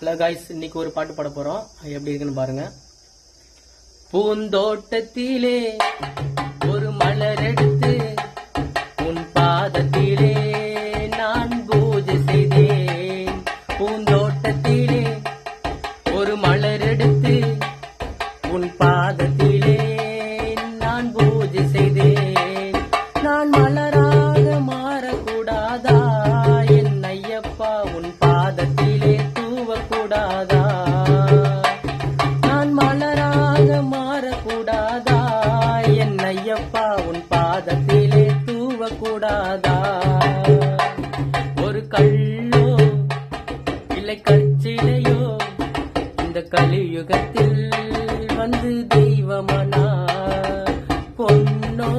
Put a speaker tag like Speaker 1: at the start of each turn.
Speaker 1: Hello guys, இன்னைக்கு ஒரு பாட்டு பாட போறோம். எப்படி இருக்குன்னு பாருங்க. பூந்தோட்டத்திலே ஒரு மலர் எடுத்து உன் பாதத்திலே நான் பூஜை செய்தேன். பூந்தோட்டத்திலே ஒரு மலர் எடுத்து உன் பாதத்திலே நான் பூஜை செய்தேன். நான் மலராக மாறக்கூடாதா என் ஐயப்பா, உன் பாதத்திலே தூவக்கூடாதா? நான் மலராக மாறக்கூடாதா என் ஐயப்பா, உன் பாதத்திலே தூவக்கூடாதா? ஒரு கல்லோ இல்லை கற்சிலையோ இந்த கலியுகத்தில் வந்து தெய்வமனா, பொன்னோ